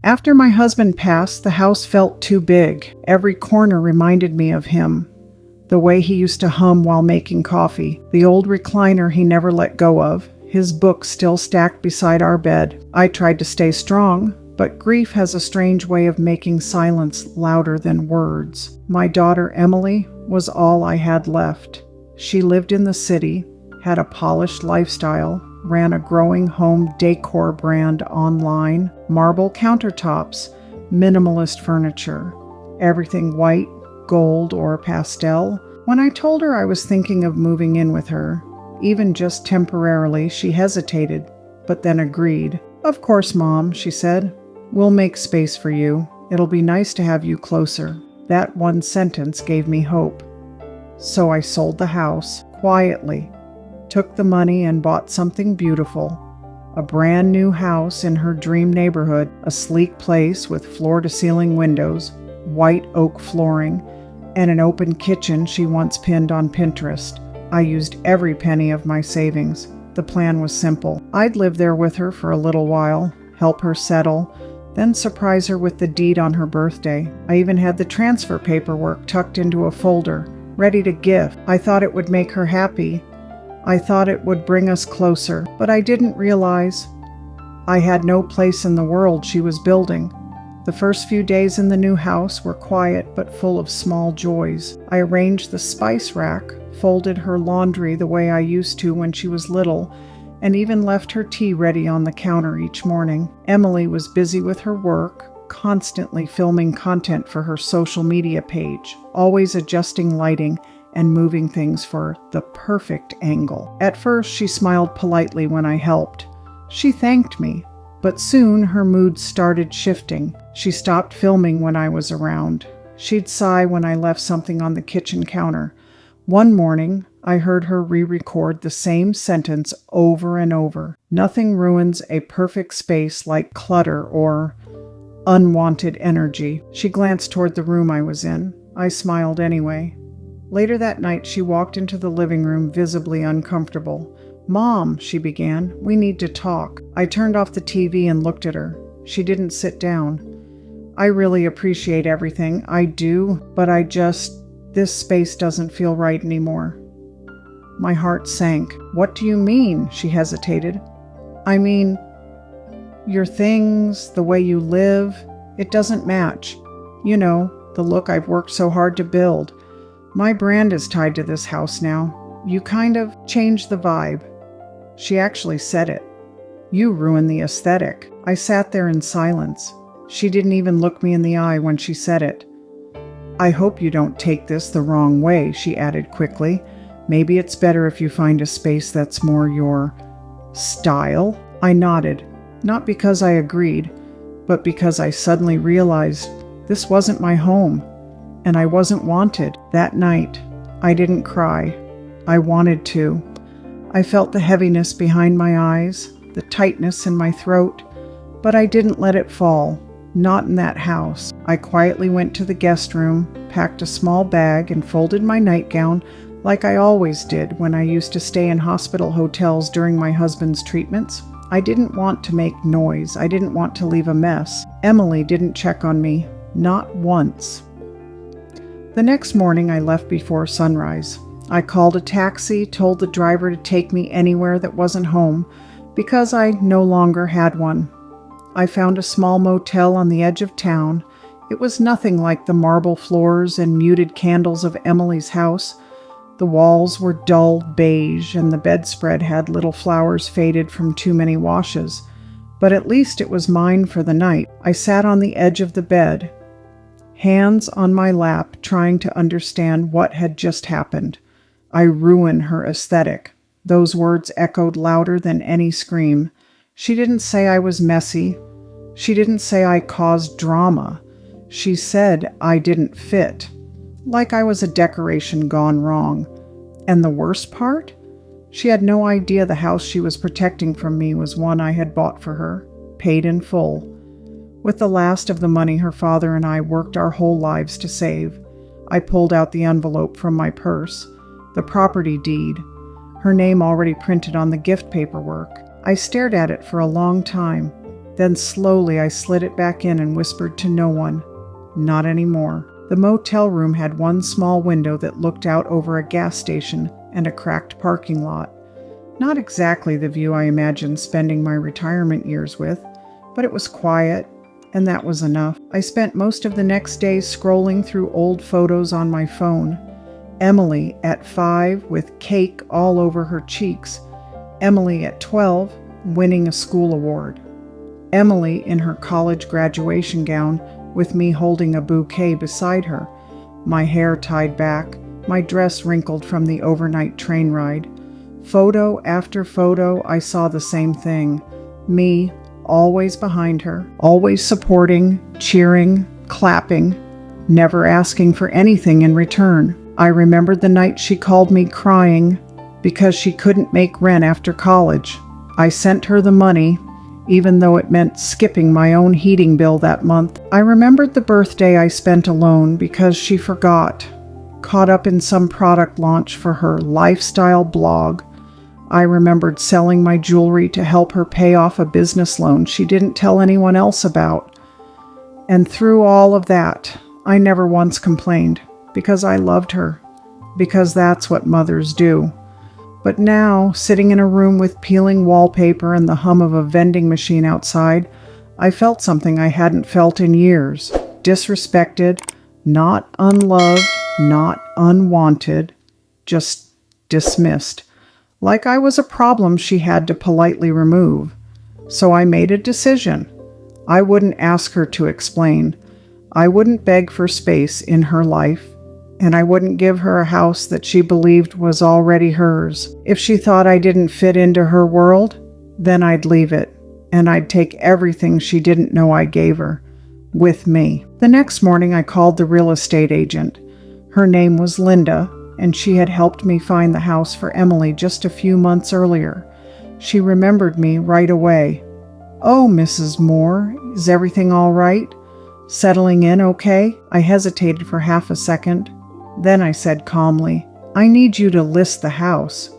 After my husband passed, the house felt too big. Every corner reminded me of him. The way he used to hum while making coffee, the old recliner he never let go of, his books still stacked beside our bed. I tried to stay strong, but grief has a strange way of making silence louder than words. My daughter Emily was all I had left. She lived in the city, had a polished lifestyle, ran a growing home decor brand online, marble countertops, minimalist furniture, everything white, gold, or pastel. When I told her I was thinking of moving in with her, even just temporarily, she hesitated, but then agreed. "Of course, Mom," she said. "We'll make space for you. It'll be nice to have you closer." That one sentence gave me hope. So I sold the house, quietly, took the money and bought something beautiful. A brand new house in her dream neighborhood, a sleek place with floor-to-ceiling windows, white oak flooring, and an open kitchen she once pinned on Pinterest. I used every penny of my savings. The plan was simple. I'd live there with her for a little while, help her settle, then surprise her with the deed on her birthday. I even had the transfer paperwork tucked into a folder, ready to gift. I thought it would make her happy. I thought it would bring us closer, but I didn't realize I had no place in the world she was building. The first few days in the new house were quiet but full of small joys. I arranged the spice rack, folded her laundry the way I used to when she was little, and even left her tea ready on the counter each morning. Emily was busy with her work, constantly filming content for her social media page, always adjusting lighting and moving things for the perfect angle. At first, she smiled politely when I helped. She thanked me, but soon her mood started shifting. She stopped filming when I was around. She'd sigh when I left something on the kitchen counter. One morning, I heard her re-record the same sentence over and over. Nothing ruins a perfect space like clutter or unwanted energy. She glanced toward the room I was in. I smiled anyway. Later that night, she walked into the living room visibly uncomfortable. "Mom," she began, "we need to talk." I turned off the TV and looked at her. She didn't sit down. "I really appreciate everything. I do, but this space doesn't feel right anymore." My heart sank. "What do you mean?" She hesitated. "I mean, your things, the way you live, it doesn't match. You know, the look I've worked so hard to build. My brand is tied to this house now. You kind of changed the vibe." She actually said it. "You ruined the aesthetic." I sat there in silence. She didn't even look me in the eye when she said it. "I hope you don't take this the wrong way," she added quickly. "Maybe it's better if you find a space that's more your style." I nodded, not because I agreed, but because I suddenly realized this wasn't my home, and I wasn't wanted. That night, I didn't cry. I wanted to. I felt the heaviness behind my eyes, the tightness in my throat, but I didn't let it fall. Not in that house. I quietly went to the guest room, packed a small bag, and folded my nightgown like I always did when I used to stay in hospital hotels during my husband's treatments. I didn't want to make noise. I didn't want to leave a mess. Emily didn't check on me, not once. The next morning, I left before sunrise. I called a taxi, told the driver to take me anywhere that wasn't home, because I no longer had one. I found a small motel on the edge of town. It was nothing like the marble floors and muted candles of Emily's house. The walls were dull beige, and the bedspread had little flowers faded from too many washes. But at least it was mine for the night. I sat on the edge of the bed, hands on my lap, trying to understand what had just happened. I ruined her aesthetic. Those words echoed louder than any scream. She didn't say I was messy. She didn't say I caused drama. She said I didn't fit. Like I was a decoration gone wrong. And the worst part? She had no idea the house she was protecting from me was one I had bought for her, paid in full. With the last of the money her father and I worked our whole lives to save, I pulled out the envelope from my purse, the property deed, her name already printed on the gift paperwork. I stared at it for a long time. Then slowly I slid it back in and whispered to no one, "Not anymore." The motel room had one small window that looked out over a gas station and a cracked parking lot. Not exactly the view I imagined spending my retirement years with, but it was quiet, and that was enough. I spent most of the next day scrolling through old photos on my phone. Emily at 5 with cake all over her cheeks. Emily at 12 winning a school award. Emily in her college graduation gown with me holding a bouquet beside her, my hair tied back, my dress wrinkled from the overnight train ride. Photo after photo, I saw the same thing. Me, always behind her, always supporting, cheering, clapping, never asking for anything in return. I remembered the night she called me crying because she couldn't make rent after college. I sent her the money, even though it meant skipping my own heating bill that month. I remembered the birthday I spent alone because she forgot, caught up in some product launch for her lifestyle blog. I remembered selling my jewelry to help her pay off a business loan she didn't tell anyone else about. And through all of that, I never once complained, because I loved her, because that's what mothers do. But now, sitting in a room with peeling wallpaper and the hum of a vending machine outside, I felt something I hadn't felt in years. Disrespected, not unloved, not unwanted, just dismissed. Like I was a problem she had to politely remove. So I made a decision. I wouldn't ask her to explain. I wouldn't beg for space in her life. And I wouldn't give her a house that she believed was already hers. If she thought I didn't fit into her world, then I'd leave it, and I'd take everything she didn't know I gave her, with me. The next morning I called the real estate agent. Her name was Linda, and she had helped me find the house for Emily just a few months earlier. She remembered me right away. "Oh, Mrs. Moore, is everything all right? Settling in okay?" I hesitated for half a second. Then I said calmly, "I need you to list the house.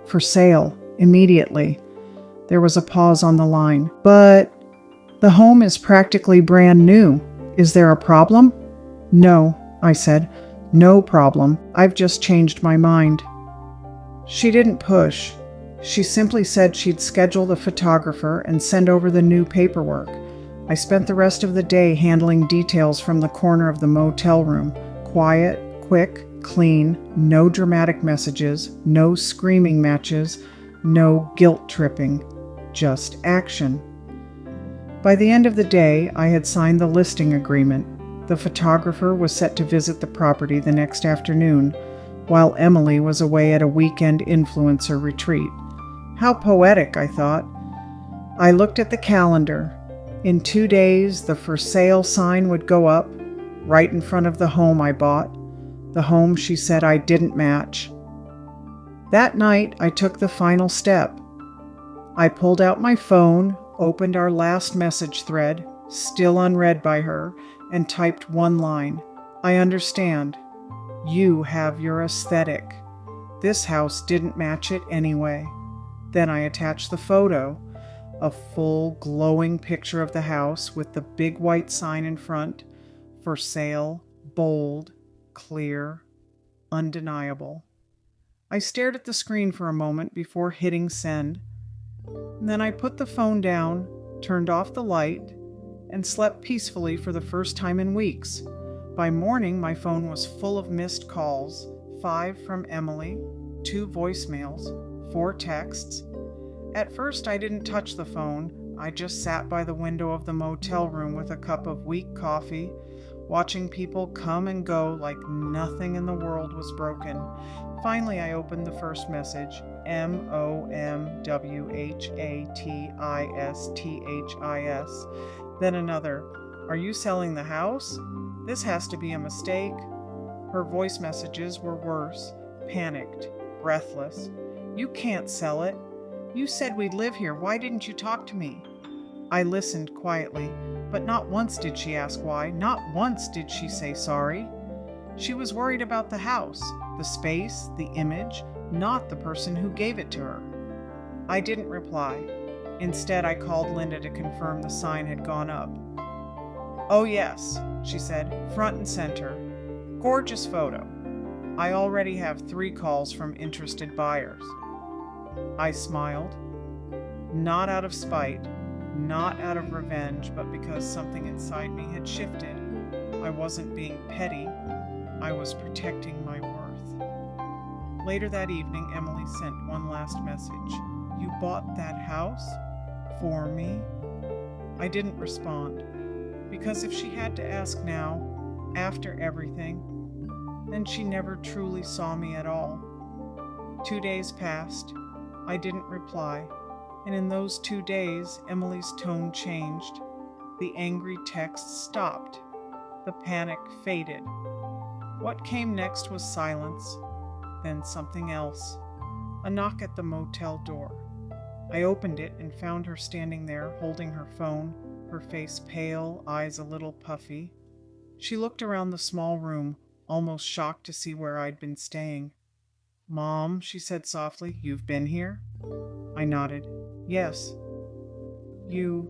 For sale, immediately." There was a pause on the line. "But the home is practically brand new. Is there a problem?" "No," I said. "No problem. I've just changed my mind." She didn't push. She simply said she'd schedule the photographer and send over the new paperwork. I spent the rest of the day handling details from the corner of the motel room. Quiet, quick, clean, no dramatic messages, no screaming matches, no guilt tripping, just action. By the end of the day, I had signed the listing agreement. The photographer was set to visit the property the next afternoon, while Emily was away at a weekend influencer retreat. How poetic, I thought. I looked at the calendar. In 2 days, the for sale sign would go up, right in front of the home I bought, the home she said I didn't match. That night, I took the final step. I pulled out my phone, opened our last message thread, still unread by her, and typed one line. "I understand. You have your aesthetic. This house didn't match it anyway." Then I attached the photo, a full glowing picture of the house with the big white sign in front, for sale, bold, clear, undeniable. I stared at the screen for a moment before hitting send. Then I put the phone down, turned off the light, and slept peacefully for the first time in weeks. By morning, my phone was full of missed calls, 5 from Emily, 2 voicemails, 4 texts. At first, I didn't touch the phone. I just sat by the window of the motel room with a cup of weak coffee, watching people come and go like nothing in the world was broken. Finally, I opened the first message, MOMWHATISTHIS. Then another, "Are you selling the house? This has to be a mistake." Her voice messages were worse, panicked, breathless. "You can't sell it. You said we'd live here. Why didn't you talk to me?" I listened quietly, but not once did she ask why. Not once did she say sorry. She was worried about the house, the space, the image, not the person who gave it to her. I didn't reply. Instead, I called Linda to confirm the sign had gone up. "Oh yes," she said, "front and center. Gorgeous photo. I already have 3 calls from interested buyers." I smiled. Not out of spite, not out of revenge, but because something inside me had shifted. I wasn't being petty. I was protecting my worth. Later that evening, Emily sent one last message. "You bought that house? For me?" I didn't respond, because if she had to ask now, after everything, then she never truly saw me at all. 2 days passed. I didn't reply, and in those 2 days, Emily's tone changed. The angry texts stopped. The panic faded. What came next was silence, then something else. A knock at the motel door. I opened it and found her standing there, holding her phone, her face pale, eyes a little puffy. She looked around the small room, almost shocked to see where I'd been staying. "Mom," she said softly, "you've been here?" I nodded. "Yes." "You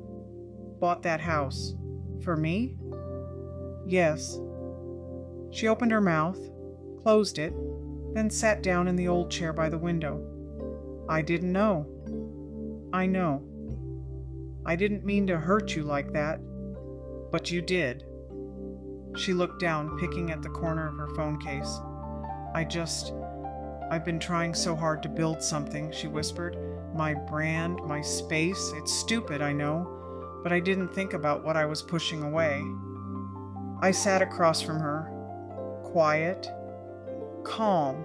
bought that house for me?" "Yes." She opened her mouth, closed it, then sat down in the old chair by the window. "I didn't know." "I know. I didn't mean to hurt you like that, but you did." She looked down, picking at the corner of her phone case. I've been trying so hard to build something," she whispered. "My brand, my space. It's stupid, I know, but I didn't think about what I was pushing away." I sat across from her, quiet, calm.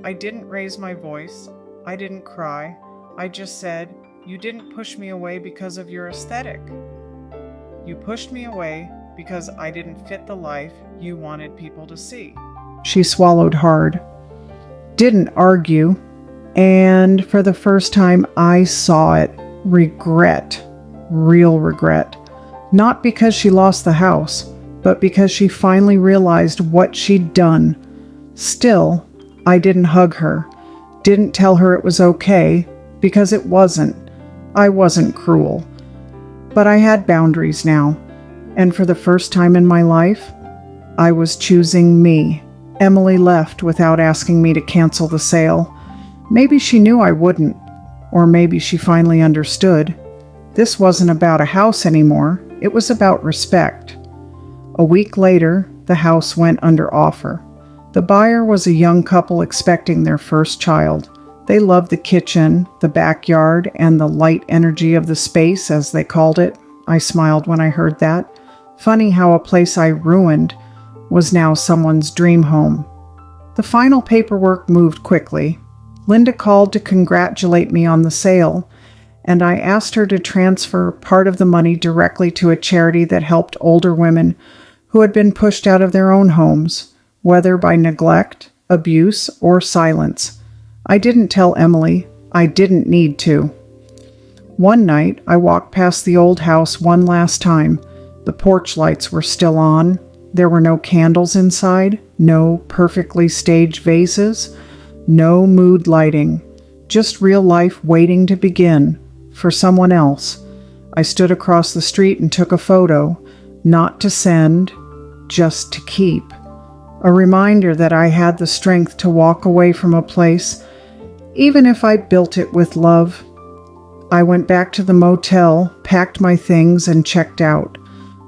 I didn't raise my voice. I didn't cry. I just said, "You didn't push me away because of your aesthetic. You pushed me away because I didn't fit the life you wanted people to see." She swallowed hard, didn't argue, and for the first time I saw it. Regret. Real regret. Not because she lost the house, but because she finally realized what she'd done. Still, I didn't hug her, didn't tell her it was okay, because it wasn't. I wasn't cruel. But I had boundaries now, and for the first time in my life, I was choosing me. Emily left without asking me to cancel the sale. Maybe she knew I wouldn't, or maybe she finally understood. This wasn't about a house anymore, it was about respect. A week later, the house went under offer. The buyer was a young couple expecting their first child. They loved the kitchen, the backyard, and the light energy of the space, as they called it. I smiled when I heard that. Funny how a place I ruined was now someone's dream home. The final paperwork moved quickly. Linda called to congratulate me on the sale, and I asked her to transfer part of the money directly to a charity that helped older women who had been pushed out of their own homes, whether by neglect, abuse, or silence. I didn't tell Emily. I didn't need to. One night, I walked past the old house one last time. The porch lights were still on. There were no candles inside, no perfectly staged vases, no mood lighting, just real life waiting to begin for someone else. I stood across the street and took a photo, not to send, just to keep. A reminder that I had the strength to walk away from a place, even if I built it with love. I went back to the motel, packed my things, and checked out.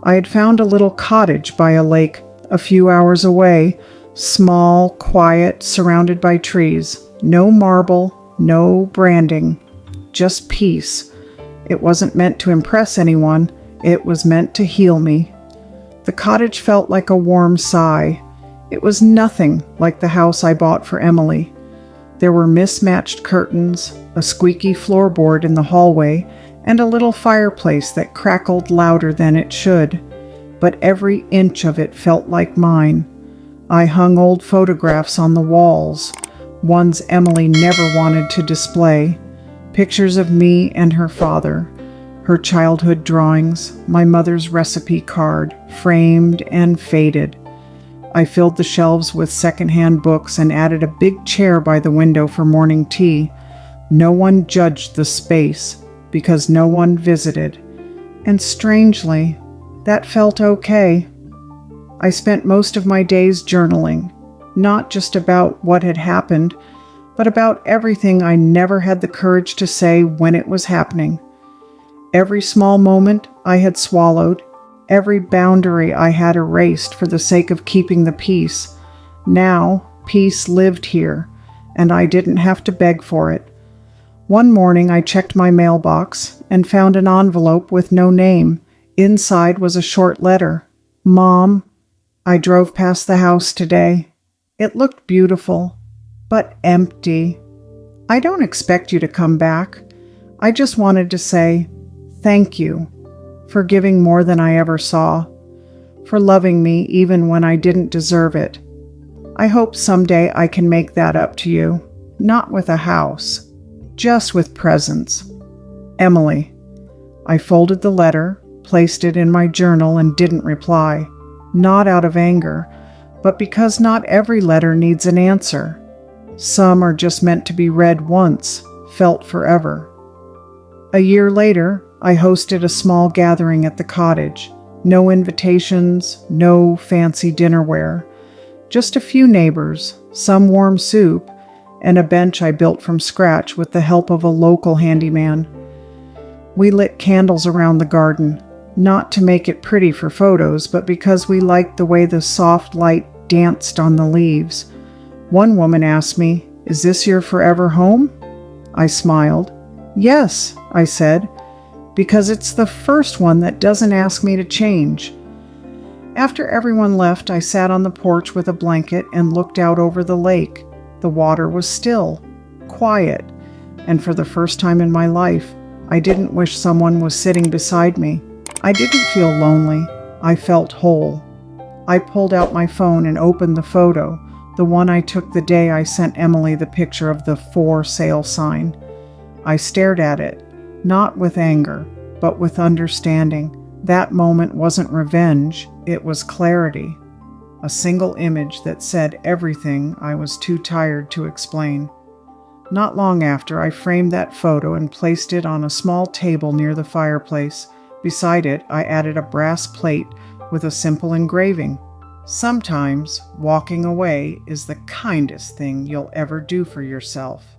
I had found a little cottage by a lake a few hours away, small, quiet, surrounded by trees. No marble, no branding, just peace. It wasn't meant to impress anyone, it was meant to heal me. The cottage felt like a warm sigh. It was nothing like the house I bought for Emily. There were mismatched curtains, a squeaky floorboard in the hallway, and a little fireplace that crackled louder than it should. But every inch of it felt like mine. I hung old photographs on the walls, ones Emily never wanted to display. Pictures of me and her father, her childhood drawings, my mother's recipe card, framed and faded. I filled the shelves with secondhand books and added a big chair by the window for morning tea. No one judged the space, because no one visited. And strangely, that felt okay. I spent most of my days journaling, not just about what had happened, but about everything I never had the courage to say when it was happening. Every small moment I had swallowed, every boundary I had erased for the sake of keeping the peace. Now, peace lived here, and I didn't have to beg for it. One morning I checked my mailbox and found an envelope with no name. Inside was a short letter. Mom, I drove past the house today. It looked beautiful, but empty. I don't expect you to come back. I just wanted to say thank you for giving more than I ever saw, for loving me even when I didn't deserve it. I hope someday I can make that up to you, not with a house, just with presence. Emily. I folded the letter, placed it in my journal, and didn't reply. Not out of anger, but because not every letter needs an answer. Some are just meant to be read once, felt forever. A year later, I hosted a small gathering at the cottage. No invitations, no fancy dinnerware. Just a few neighbors, some warm soup, and a bench I built from scratch with the help of a local handyman. We lit candles around the garden, not to make it pretty for photos, but because we liked the way the soft light danced on the leaves. One woman asked me, "Is this your forever home?" I smiled. "Yes," I said, "because it's the first one that doesn't ask me to change." After everyone left, I sat on the porch with a blanket and looked out over the lake. The water was still, quiet, and for the first time in my life, I didn't wish someone was sitting beside me. I didn't feel lonely. I felt whole. I pulled out my phone and opened the photo, the one I took the day I sent Emily the picture of the for sale sign. I stared at it, not with anger, but with understanding. That moment wasn't revenge, it was clarity. A single image that said everything I was too tired to explain. Not long after, I framed that photo and placed it on a small table near the fireplace. Beside it, I added a brass plate with a simple engraving. Sometimes walking away is the kindest thing you'll ever do for yourself.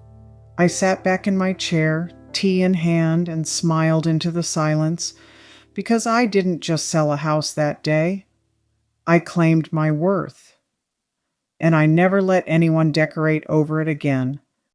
I sat back in my chair, tea in hand, and smiled into the silence, because I didn't just sell a house that day. I claimed my worth, and I never let anyone decorate over it again.